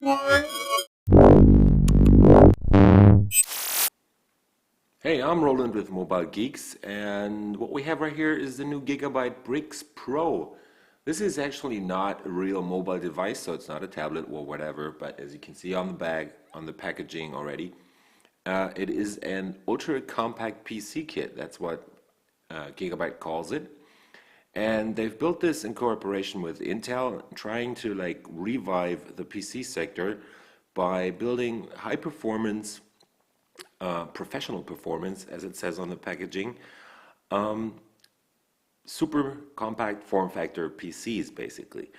Hey, I'm Roland with Mobile Geeks, and what we have right here is the new Gigabyte Bricks Pro. This is actually not a real mobile device, so it's not a tablet or whatever, but as you can see on the bag, on the packaging already, it is an ultra compact PC kit. That's what Gigabyte calls it. And they've built this in cooperation with Intel, trying to revive the PC sector by building high performance professional performance, as it says on the packaging, super compact form factor PCs basically.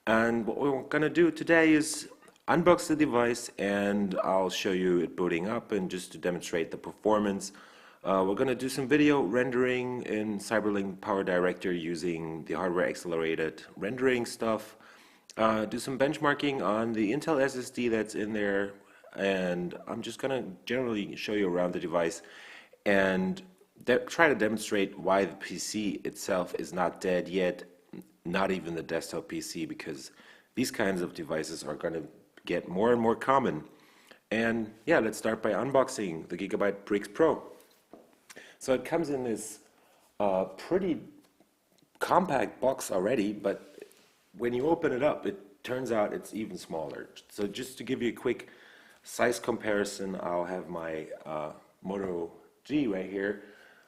And what we're going to do today is unbox the device, and I'll show you it booting up, and just to demonstrate the performance. We're going to do some video rendering in Cyberlink Power Director using the hardware accelerated rendering stuff. Do some benchmarking on the Intel SSD that's in there, and I'm just going to generally show you around the device and try to demonstrate why the PC itself is not dead yet, not even the desktop PC, because these kinds of devices are going to get more and more common. And yeah, let's start by unboxing the Gigabyte Bricks Pro. So it comes in this pretty compact box already, but when you open it up, it turns out it's even smaller. So just to give you a quick size comparison, I'll have my Moto G right here.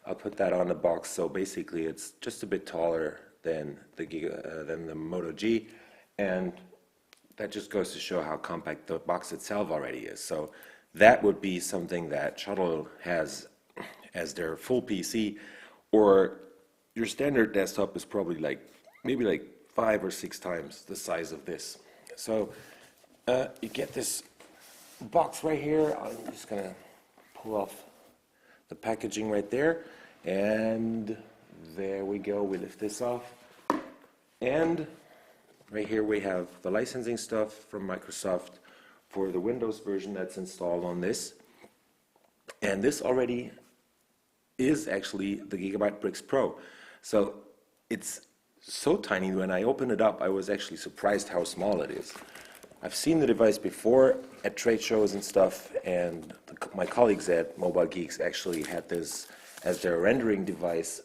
I'll put that on the box. So basically, it's just a bit taller than the Moto G, and that just goes to show how compact the box itself already is. So that would be something that Shuttle has as their full PC, or your standard desktop is probably maybe 5 or 6 times the size of this. So you get this box right here. I'm just gonna pull off the packaging right there, and there we go. We lift this off, and right here we have the licensing stuff from Microsoft for the Windows version that's installed on this. And this already is actually the Gigabyte Bricks Pro. So it's so tiny. When I opened it up, I was actually surprised how small it is. I've seen the device before at trade shows and stuff, and my colleagues at Mobile Geeks actually had this as their rendering device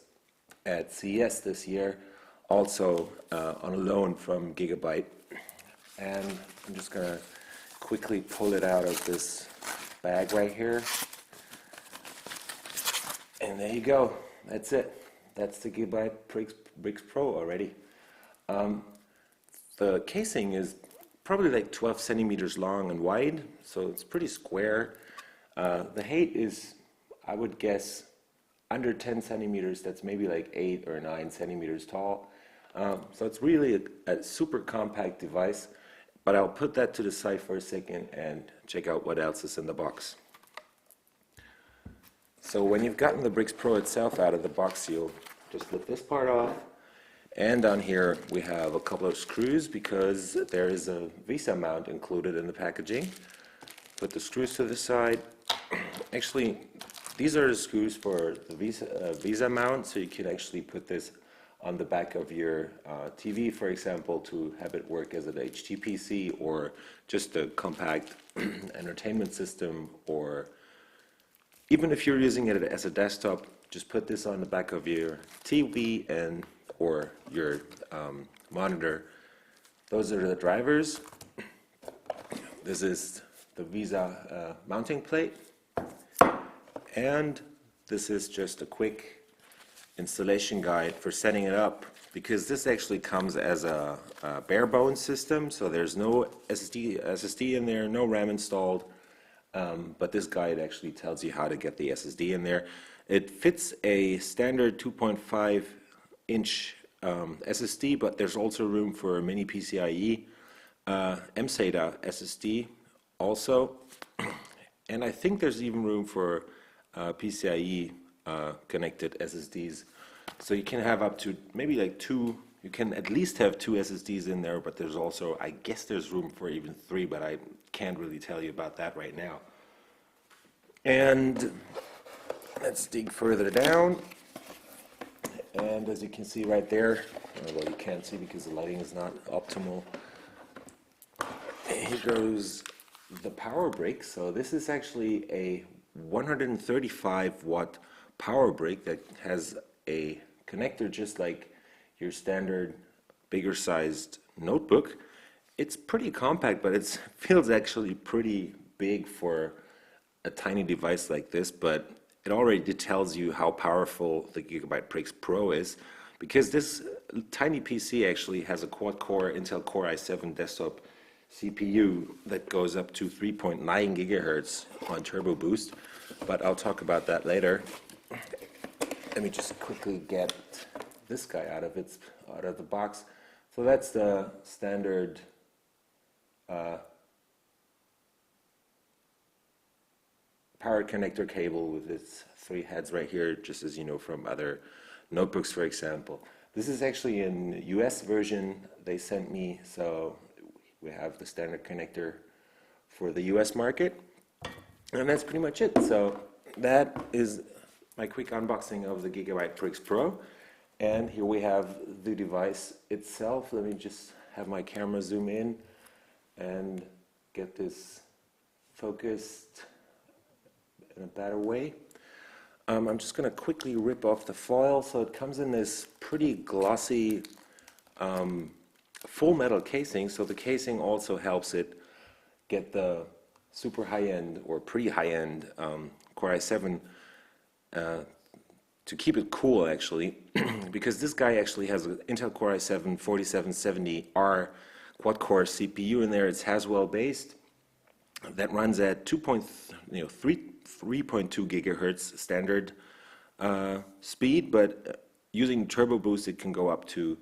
at CES this year, also on a loan from Gigabyte. And I'm just gonna quickly pull it out of this bag right here. And there you go. That's it. That's the Gigabyte Bricks Pro already. The casing is probably 12 centimeters long and wide, so it's pretty square. The height is, I would guess, under 10 centimeters. That's maybe 8 or 9 centimeters tall. So it's really a super compact device, but I'll put that to the side for a second and check out what else is in the box. So when you've gotten the Bricks Pro itself out of the box, you'll just lift this part off. And on here we have a couple of screws, because there is a VESA mount included in the packaging. Put the screws to the side. Actually, these are the screws for the VESA mount, so you can actually put this on the back of your TV, for example, to have it work as an HTPC or just a compact entertainment system, or even if you're using it as a desktop, just put this on the back of your TV or your monitor. Those are the drivers. This is the VESA mounting plate, and this is just a quick installation guide for setting it up, because this actually comes as a bare bones system, so there's no SSD in there, no RAM installed. But this guide actually tells you how to get the SSD in there. It fits a standard 2.5-inch SSD, but there's also room for a mini PCIe mSATA SSD also, and I think there's even room for PCIe connected SSDs. So you can have up to maybe 2. You can at least have 2 SSDs in there, but there's also, I guess there's room for even 3, but I can't really tell you about that right now. And let's dig further down. And as you can see right there, well, you can't see because the lighting is not optimal. Here goes the power brick. So this is actually a 135 watt power brick that has a connector just like your standard bigger sized notebook. It's pretty compact, but it feels actually pretty big for a tiny device like this, but it already tells you how powerful the Gigabyte Prix Pro is, because this tiny PC actually has a quad-core Intel Core i7 desktop CPU that goes up to 3.9 gigahertz on Turbo Boost, but I'll talk about that later. Let me just quickly get this guy out of the box. So that's the standard power connector cable with its 3 heads right here, just as you know from other notebooks, for example. This is actually an US version they sent me, so we have the standard connector for the US market. And that's pretty much it. So that is my quick unboxing of the Gigabyte Prix Pro. And here we have the device itself. Let me just have my camera zoom in and get this focused in a better way. I'm just going to quickly rip off the foil. So it comes in this pretty glossy full metal casing. So the casing also helps it get the super high-end or pretty high-end Core i7 to keep it cool, actually, because this guy actually has an Intel Core i7 4770R quad-core CPU in there. It's Haswell based. That runs at 3.2 gigahertz standard speed, but using Turbo Boost it can go up to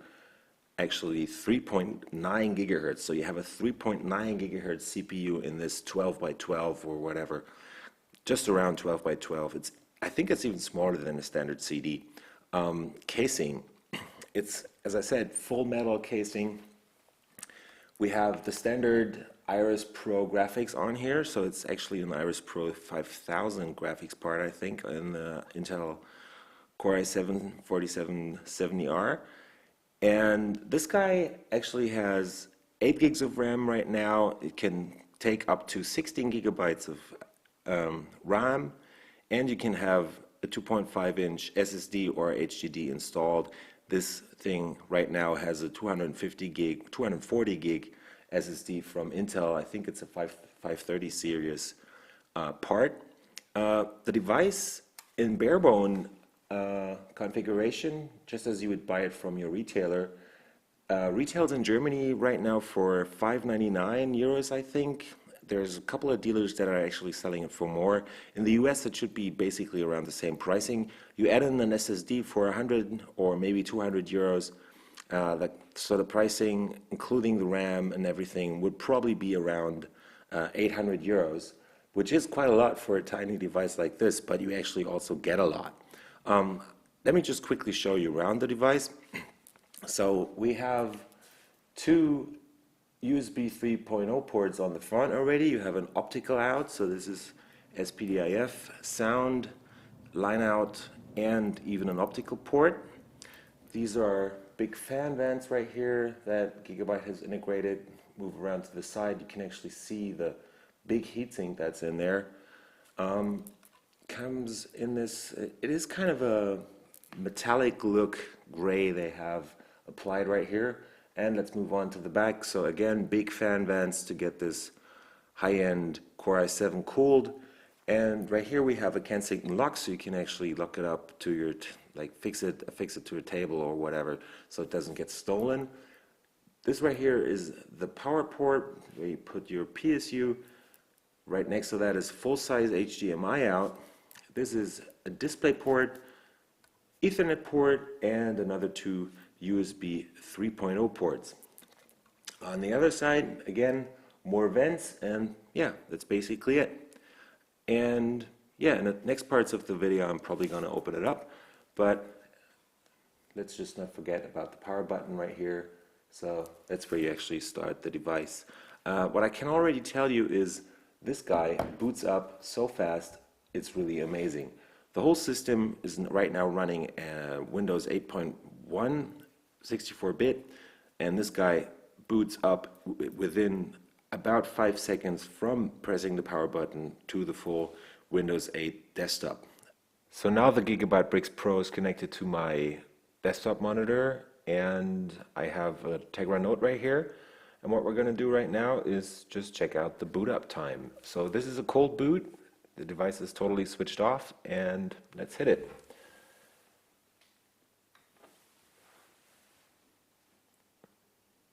actually 3.9 gigahertz. So you have a 3.9 gigahertz CPU in this 12 by 12 or whatever, just around 12 by 12. I think it's even smaller than a standard CD casing. It's, as I said, full metal casing. We have the standard Iris Pro graphics on here, so it's actually an Iris Pro 5000 graphics part, I think, in the Intel Core i7 4770R. And this guy actually has 8 gigs of RAM right now. It can take up to 16 gigabytes of RAM, and you can have a 2.5-inch SSD or HDD installed. This thing right now has a 240 gig SSD from Intel. I think it's a 530 series part. The device in barebone configuration, just as you would buy it from your retailer, retails in Germany right now for 599 euros, I think. There's a couple of dealers that are actually selling it for more. In the US, it should be basically around the same pricing. You add in an SSD for 100 or maybe 200 euros. So the pricing, including the RAM and everything, would probably be around 800 euros, which is quite a lot for a tiny device like this, but you actually also get a lot. Let me just quickly show you around the device. So we have 2 USB 3.0 ports on the front already. You have an optical out, so this is SPDIF, sound, line out, and even an optical port. These are big fan vents right here that Gigabyte has integrated. Move around to the side, you can actually see the big heatsink that's in there. Comes in this, it is kind of a metallic look gray they have applied right here. And let's move on to the back. So again, big fan vents to get this high-end Core i7 cooled. And right here we have a Kensington lock, so you can actually lock it up to your, fix it to a table or whatever, so it doesn't get stolen. This right here is the power port where you put your PSU. Right next to that is full-size HDMI out. This is a display port, Ethernet port, and another 2 USB 3.0 ports. On the other side, again, more vents, and yeah, that's basically it. And yeah, in the next parts of the video, I'm probably going to open it up, but let's just not forget about the power button right here. So that's where you actually start the device. What I can already tell you is this guy boots up so fast, it's really amazing. The whole system is right now running Windows 8.1 64-bit, and this guy boots up within about 5 seconds from pressing the power button to the full Windows 8 desktop. So now the Gigabyte Bricks Pro is connected to my desktop monitor, and I have a Tegra Note right here. And what we're going to do right now is just check out the boot up time. So this is a cold boot. The device is totally switched off, and let's hit it.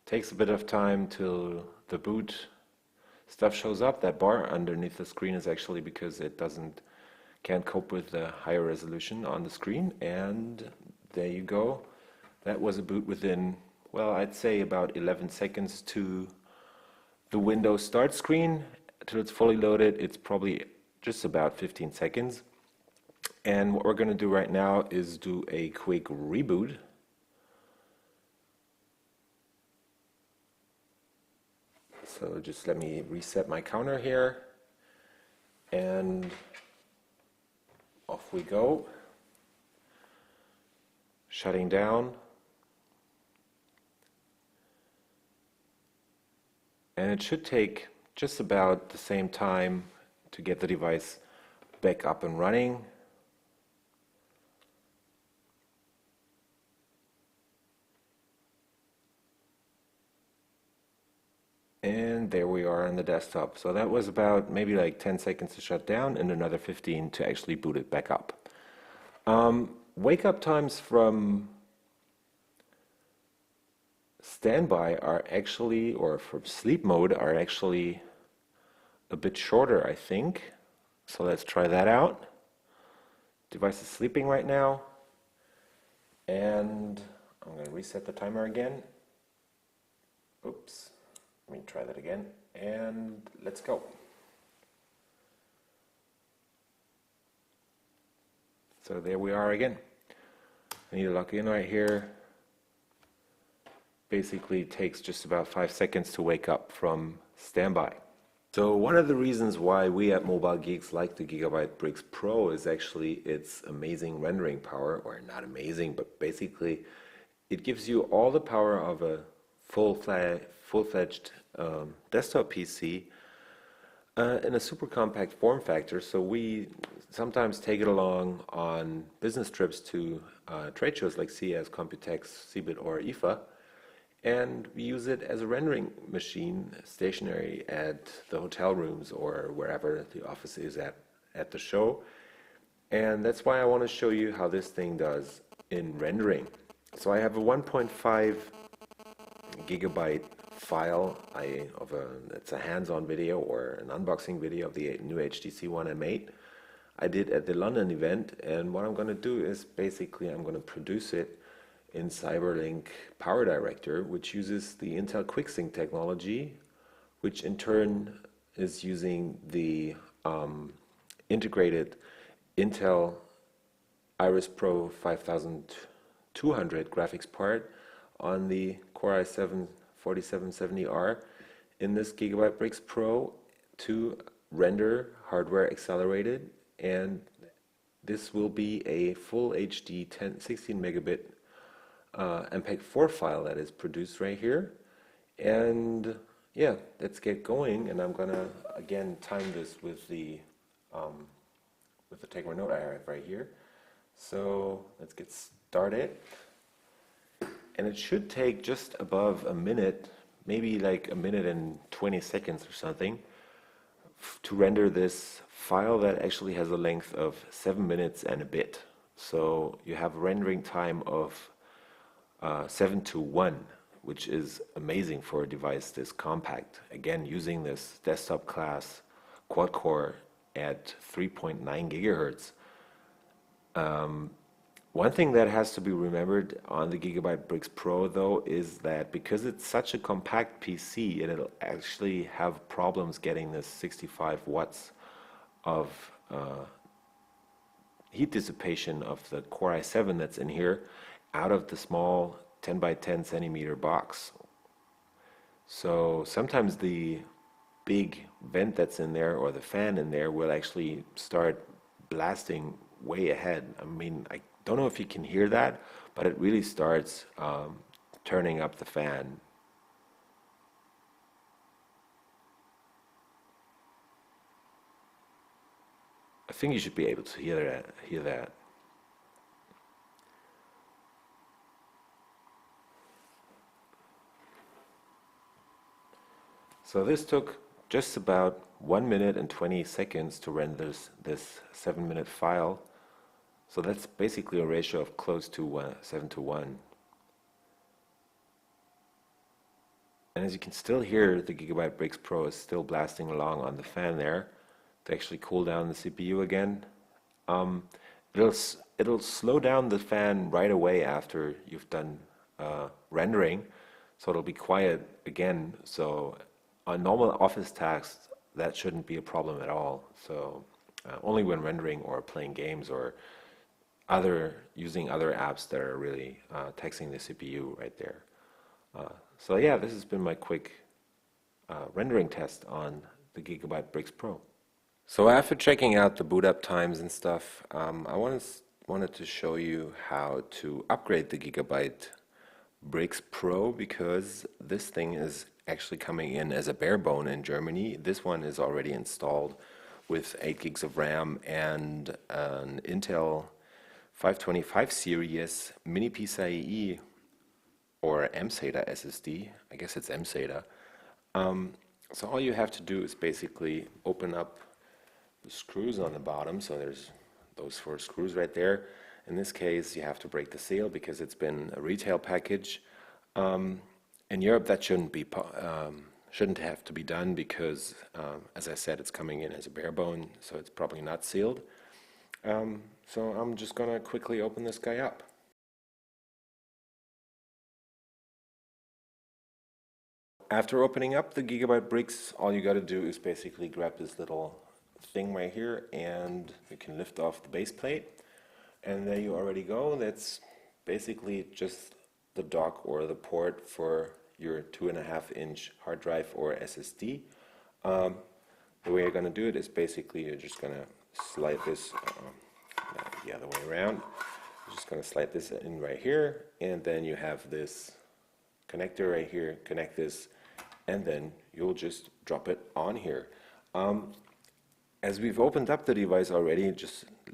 Takes a bit of time till the boot stuff shows up. That bar underneath the screen is actually because it can't cope with the higher resolution on the screen. And there you go. That was a boot within, well, I'd say about 11 seconds to the Windows start screen. Till it's fully loaded, it's probably just about 15 seconds. And what we're going to do right now is do a quick reboot. So just let me reset my counter here, and off we go. Shutting down. And it should take just about the same time to get the device back up and running. And there we are on the desktop. So that was about maybe like 10 seconds to shut down and another 15 to actually boot it back up. Wake up times from standby are actually, or from sleep mode, are actually a bit shorter, I think. So let's try that out. Device is sleeping right now. And I'm going to reset the timer again. Oops. Let me try that again, and let's go. So there we are again. I need to log in right here. Basically takes just about 5 seconds to wake up from standby. So one of the reasons why we at Mobile Geeks like the Gigabyte Bricks Pro is actually its amazing rendering power, or not amazing, but basically it gives you all the power of a full-fledged desktop PC in a super compact form factor. So we sometimes take it along on business trips to trade shows like CES, Computex, CeBIT, or IFA, and we use it as a rendering machine stationary at the hotel rooms or wherever the office is at the show. And that's why I want to show you how this thing does in rendering. So I have a 1.5 gigabyte file it's a hands-on video or an unboxing video of the new HTC One M8 I did at the London event, and what I'm going to do is basically I'm going to produce it in Cyberlink Power Director, which uses the Intel QuickSync technology, which in turn is using the integrated Intel Iris Pro 5200 graphics part on the Core i7 4770R in this Gigabyte Bricks Pro to render hardware accelerated, and this will be a full HD 16 megabit MPEG-4 file that is produced right here. And yeah, let's get going, and I'm gonna again time this with the Tegra Note I have right here. So let's get started. And it should take just above a minute, maybe like a minute and 20 seconds or something, to render this file that actually has a length of 7 minutes and a bit. So you have a rendering time of 7:1, which is amazing for a device this compact. Again, using this desktop class quad core at 3.9 gigahertz. One thing that has to be remembered on the Gigabyte Bricks Pro though is that because it's such a compact PC, it'll actually have problems getting this 65 watts of heat dissipation of the Core i7 that's in here out of the small 10 by 10 centimeter box. So sometimes the big vent that's in there or the fan in there will actually start blasting way ahead. I mean, I don't know if you can hear that, but it really starts turning up the fan. I think you should be able to hear that. So this took just about 1 minute and 20 seconds to render this 7-minute file. So that's basically a ratio of close to 7 to 1. And as you can still hear, the Gigabyte Bricks Pro is still blasting along on the fan there to actually cool down the CPU again. Um, it'll slow down the fan right away after you've done rendering, so it'll be quiet again. So on normal office tasks, that shouldn't be a problem at all. So only when rendering or playing games or using other apps that are really taxing the CPU right there. So yeah, this has been my quick rendering test on the Gigabyte Bricks Pro. So after checking out the boot up times and stuff, I wanted to show you how to upgrade the Gigabyte Bricks Pro, because this thing is actually coming in as a bare bone in Germany. This one is already installed with 8 gigs of RAM and an Intel 525 series mini PCIe or mSATA SSD. I guess it's mSATA. So all you have to do is basically open up the screws on the bottom. So there's those 4 screws right there. In this case, you have to break the seal because it's been a retail package. In Europe, that shouldn't have to be done because, as I said, it's coming in as a bare bone, so it's probably not sealed. So I'm just gonna quickly open this guy up. After opening up the Gigabyte Bricks, all you got to do is basically grab this little thing right here, and you can lift off the base plate, and there you already go. That's basically just the dock or the port for your 2.5-inch hard drive or SSD. The way you're going to do it is basically you're just going to slide this the other way around. You're just going to slide this in right here, and then you have this connector right here. Connect this, and then you'll just drop it on here. As we've opened up the device already,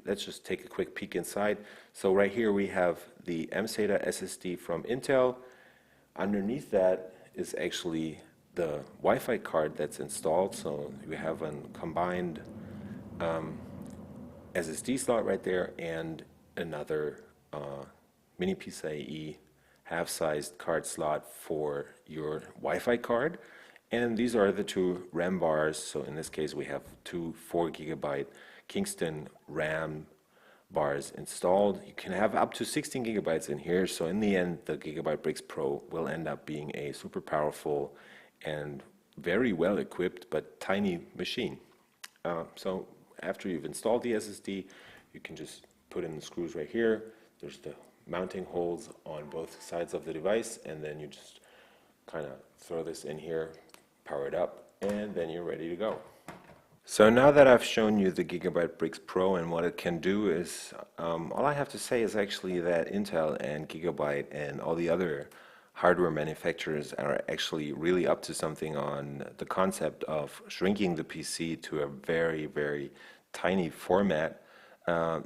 let's just take a quick peek inside. So right here we have the mSATA SSD from Intel. Underneath that is actually the Wi-Fi card that's installed. So we have a combined SSD slot right there and another mini PCIe half-sized card slot for your Wi-Fi card. And these are the 2 RAM bars. So in this case, we have 2 4 gigabyte Kingston RAM bars installed. You can have up to 16 gigabytes in here. So in the end, the Gigabyte Bricks Pro will end up being a super powerful and very well equipped but tiny machine. So after you've installed the SSD, you can just put in the screws right here. There's the mounting holes on both sides of the device, and then you just kind of throw this in here, power it up, and then you're ready to go. So now that I've shown you the Gigabyte Bricks Pro and what it can do, is all I have to say is actually that Intel and Gigabyte and all the other hardware manufacturers are actually really up to something on the concept of shrinking the PC to a very, very tiny format.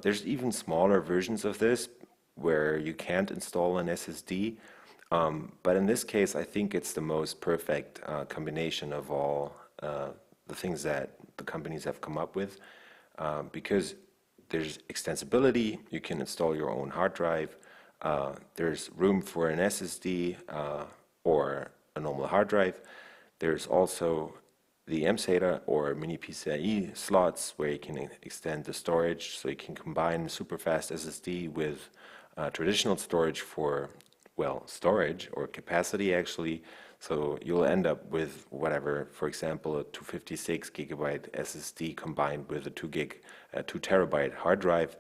There's even smaller versions of this where you can't install an SSD. But in this case, I think it's the most perfect combination of all the things that the companies have come up with, because there's extensibility. You can install your own hard drive. There's room for an SSD or a normal hard drive. There's also the mSATA or mini PCIe slots where you can extend the storage, so you can combine super fast SSD with traditional storage for, well, storage or capacity actually. So you'll end up with whatever, for example, a 256 gigabyte SSD combined with a 2 terabyte hard drive.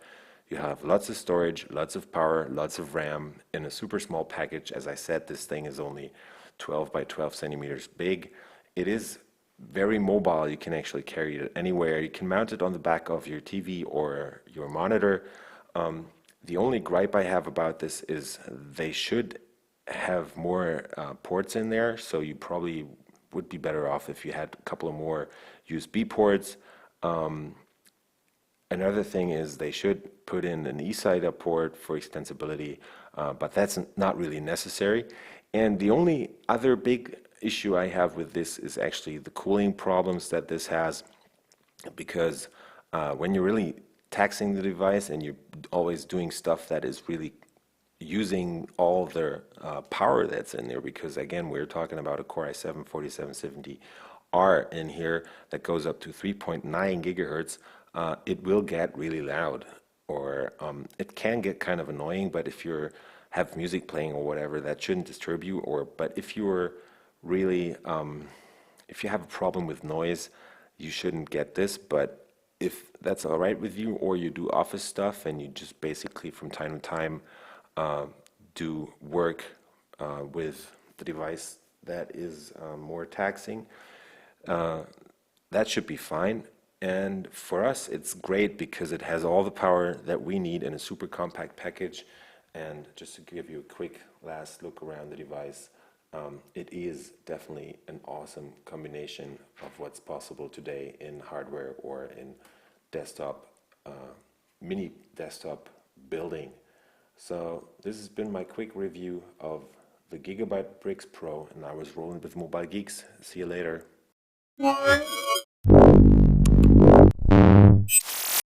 You have lots of storage, lots of power, lots of RAM in a super small package. As I said, this thing is only 12 by 12 centimeters big. It is very mobile. You can actually carry it anywhere. You can mount it on the back of your TV or your monitor. The only gripe I have about this is they should have more ports in there, so you probably would be better off if you had a couple of more USB ports. Another thing is they should put in an eSIDA port for extensibility, but that's not really necessary. And the only other big issue I have with this is actually the cooling problems that this has, because when you're really taxing the device and you're always doing stuff that is really using all the power that's in there, because again, we're talking about a Core i7-4770R in here that goes up to 3.9 gigahertz, it will get really loud, or it can get kind of annoying, but if you have music playing or whatever, that shouldn't disturb you. Or but if you're really if you have a problem with noise, you shouldn't get this. But if that's all right with you, or you do office stuff and you just basically from time to time do work with the device that is more taxing, that should be fine. And for us, it's great because it has all the power that we need in a super compact package. And just to give you a quick last look around the device, it is definitely an awesome combination of what's possible today in hardware or in desktop, mini desktop building. So this has been my quick review of the Gigabyte Bricks Pro, and I was rolling with Mobile Geeks. See you later.